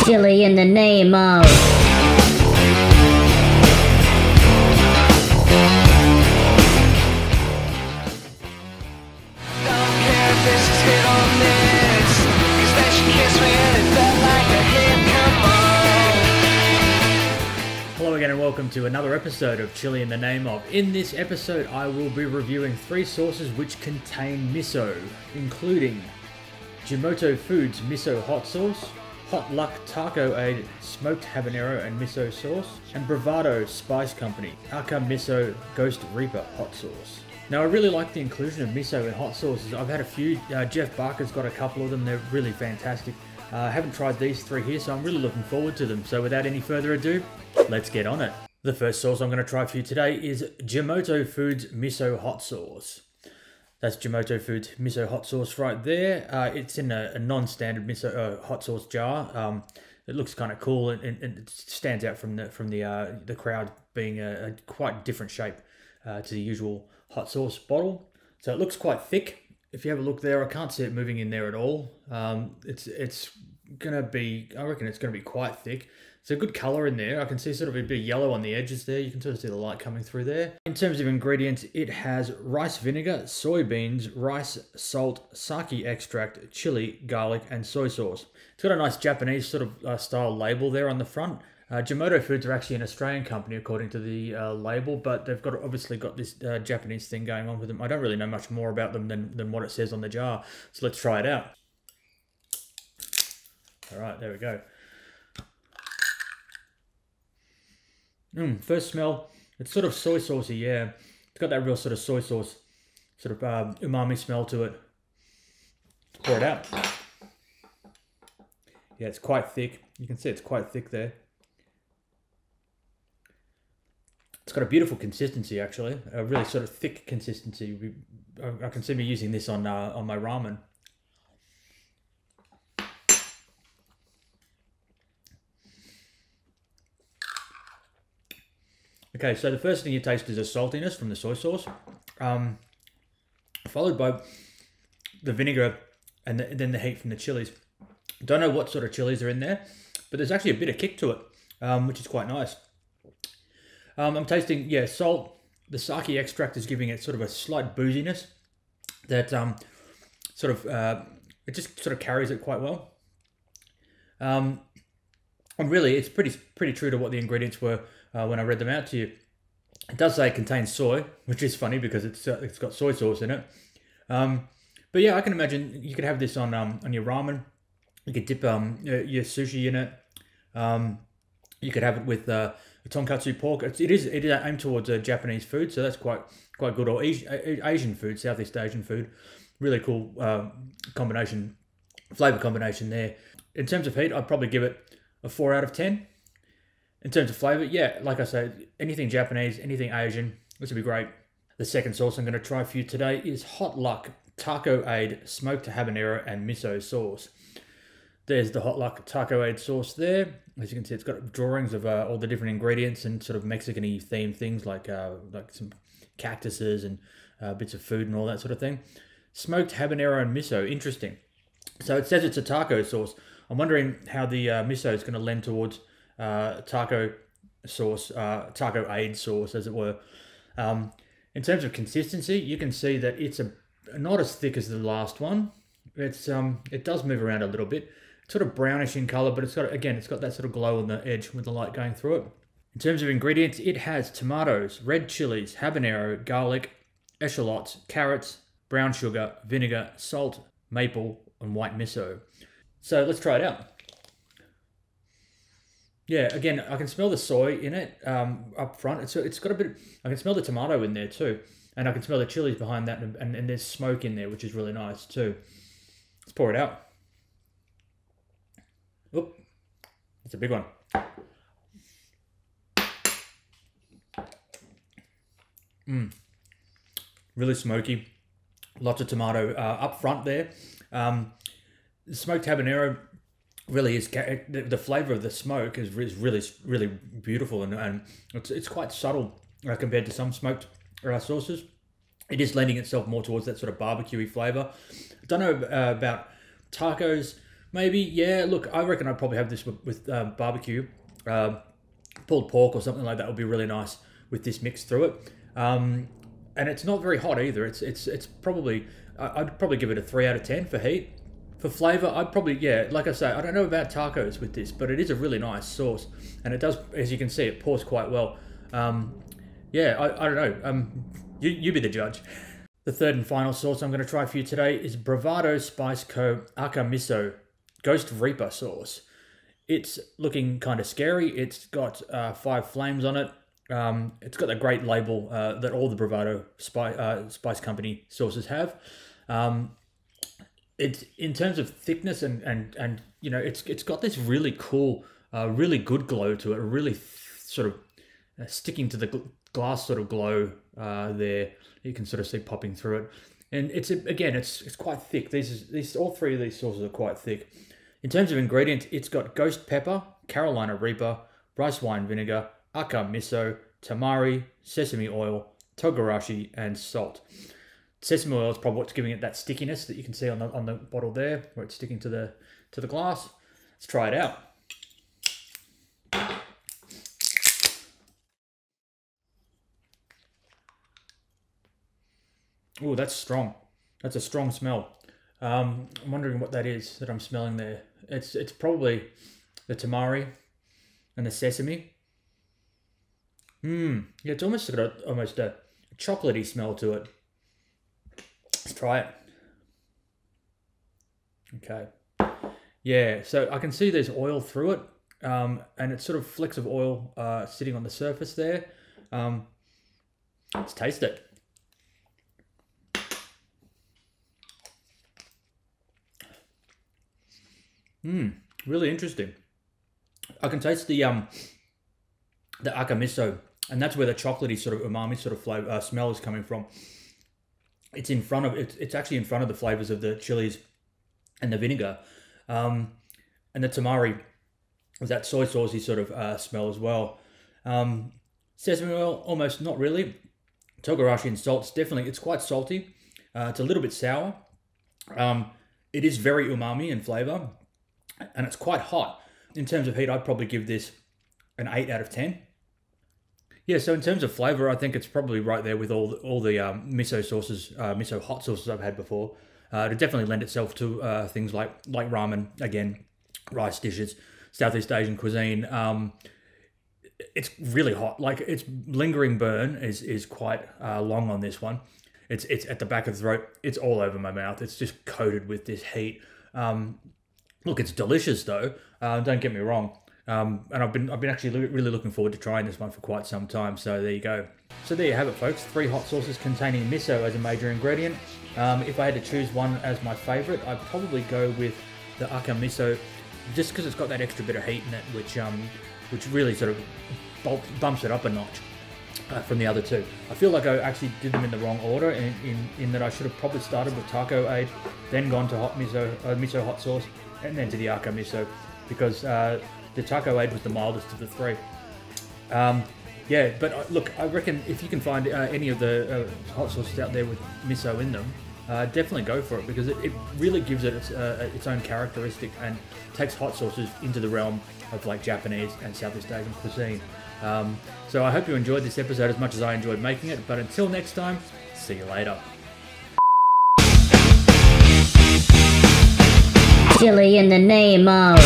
Chili in the name of... Hello again and welcome to another episode of Chili in the Name Of. In this episode I will be reviewing 3 sauces which contain miso, including Jimoto Foods Miso Hot Sauce, Hotluck Taco Aid Smoked Habanero and Miso Sauce, and Bravado Spice Company Aka Miso Ghost Reaper Hot Sauce. Now I really like the inclusion of miso in hot sauces. I've had a few, Jeff Barker's got a couple of them, they're really fantastic. I haven't tried these 3 here, so I'm really looking forward to them. So without any further ado, let's get on it. The first sauce I'm going to try for you today is Jimoto Foods Miso Hot Sauce. That's Jimoto Foods Miso Hot Sauce right there. It's in a non-standard miso hot sauce jar. It looks kind of cool and it stands out from the crowd being a quite different shape to the usual hot sauce bottle. So it looks quite thick. If you have a look there, I can't see it moving in there at all. It's gonna be, I reckon it's gonna be quite thick. It's a good color in there. I can see sort of a bit of yellow on the edges there. You can sort of see the light coming through there. In terms of ingredients, it has rice vinegar, soybeans, rice, salt, sake extract, chili, garlic, and soy sauce. It's got a nice Japanese sort of style label there on the front. Jimoto Foods are actually an Australian company according to the label, but they've obviously got this Japanese thing going on with them. I don't really know much more about them than what it says on the jar, so let's try it out. All right, there we go. First smell, it's sort of soy saucy, yeah. It's got that real sort of soy sauce, sort of umami smell to it. Pour it out. Yeah, it's quite thick. You can see it's quite thick there. It's got a beautiful consistency, actually. A really sort of thick consistency. I can see me using this on my ramen. Okay, so the first thing you taste is a saltiness from the soy sauce, followed by the vinegar and then the heat from the chilies. Don't know what sort of chilies are in there, but there's actually a bit of kick to it, which is quite nice. I'm tasting, yeah, salt. The sake extract is giving it sort of a slight booziness that it just sort of carries it quite well. And really, it's pretty true to what the ingredients were when I read them out to you. It does say it contains soy, which is funny because it's got soy sauce in it. But yeah, I can imagine you could have this on your ramen. You could dip your sushi in it. You could have it with tonkatsu pork. It is aimed towards Japanese food, so that's quite good. Or Asian food, Southeast Asian food. Really cool flavor combination there. In terms of heat, I'd probably give it a 4 out of 10. In terms of flavor, yeah, like I said, anything Japanese, anything Asian, this would be great. The second sauce I'm going to try for you today is Hotluck Taco Aid Smoked Habanero and Miso Sauce. There's the Hotluck Taco Aid sauce there. As you can see, it's got drawings of all the different ingredients and sort of Mexican-y themed things like some cactuses and bits of food and all that sort of thing. Smoked habanero and miso, interesting. So it says it's a taco sauce. I'm wondering how the miso is going to lend towards taco sauce, taco aid sauce, as it were. In terms of consistency, you can see that it's not as thick as the last one. It does move around a little bit. It's sort of brownish in color, but it's got that sort of glow on the edge with the light going through it. In terms of ingredients, it has tomatoes, red chilies, habanero, garlic, eschalots, carrots, brown sugar, vinegar, salt, maple, and white miso. So let's try it out. Yeah, again, I can smell the soy in it up front. It's got a bit. I can smell the tomato in there too, and I can smell the chilies behind that, and there's smoke in there, which is really nice too. Let's pour it out. Oop, that's a big one. Really smoky. Lots of tomato up front there. The smoked habanero really is, the flavor of the smoke is really beautiful, and it's quite subtle compared to some smoked sauces. It is lending itself more towards that sort of barbecue-y flavor. I don't know about tacos. Maybe, yeah. Look, I reckon I'd probably have this with barbecue, pulled pork or something like that would be really nice with this mix through it. And it's not very hot either. It's probably, I'd probably give it a 3 out of 10 for heat. For flavor, I'd probably, yeah, like I say, I don't know about tacos with this, but it is a really nice sauce, and it does, as you can see, it pours quite well. Yeah, I don't know. You be the judge. The third and final sauce I'm going to try for you today is Bravado Spice Co. Aka Miso Ghost Reaper sauce. It's looking kind of scary. It's got 5 flames on it. It's got that great label that all the Bravado Spice Company sauces have. It's in terms of thickness and you know, it's got this really cool, really good glow to it. Really sort of sticking to the glass sort of glow there. You can sort of see popping through it, and it's quite thick. These all 3 of these sauces are quite thick. In terms of ingredients, it's got ghost pepper, Carolina Reaper, rice wine vinegar, aka miso, tamari, sesame oil, togarashi, and salt. Sesame oil is probably what's giving it that stickiness that you can see on the bottle there, where it's sticking to the glass. Let's try it out. Oh, that's strong. That's a strong smell. I'm wondering what that is that I'm smelling there. It's probably the tamari and the sesame. Yeah, it's almost got a chocolatey smell to it. Let's try it. Okay. Yeah, so I can see there's oil through it, and it's sort of flecks of oil sitting on the surface there. Let's taste it. Really interesting. I can taste the aka miso, and that's where the chocolatey sort of umami sort of flavor smell is coming from. It's in front of it's actually in front of the flavors of the chilies and the vinegar, and the tamari with that soy saucy sort of smell as well. Sesame oil, almost not really. Togarashi and salt, it's quite salty. It's a little bit sour. It is very umami in flavor, and it's quite hot. In terms of heat, I'd probably give this an 8 out of 10. Yeah, so in terms of flavor, I think it's probably right there with all the miso sauces, miso hot sauces I've had before. It definitely lend itself to things like ramen, again, rice dishes, Southeast Asian cuisine. It's really hot. Like, its lingering burn is quite long on this one. It's at the back of the throat. It's all over my mouth. It's just coated with this heat. Look, it's delicious though. Don't get me wrong. And I've been actually really looking forward to trying this one for quite some time. So there you go. So there you have it, folks. 3 hot sauces containing miso as a major ingredient. If I had to choose one as my favorite, I'd probably go with the aka miso, just because it's got that extra bit of heat in it, which really sort of bumps it up a notch from the other 2. I feel like I actually did them in the wrong order, in that I should have probably started with taco aid, then gone to miso hot sauce, and then to the aka miso, because the taco aid was the mildest of the 3. Yeah, but look, I reckon if you can find any of the hot sauces out there with miso in them, definitely go for it, because it really gives it its own characteristic and takes hot sauces into the realm of like Japanese and Southeast Asian cuisine. So I hope you enjoyed this episode as much as I enjoyed making it, but until next time, see you later. Chilli in the name of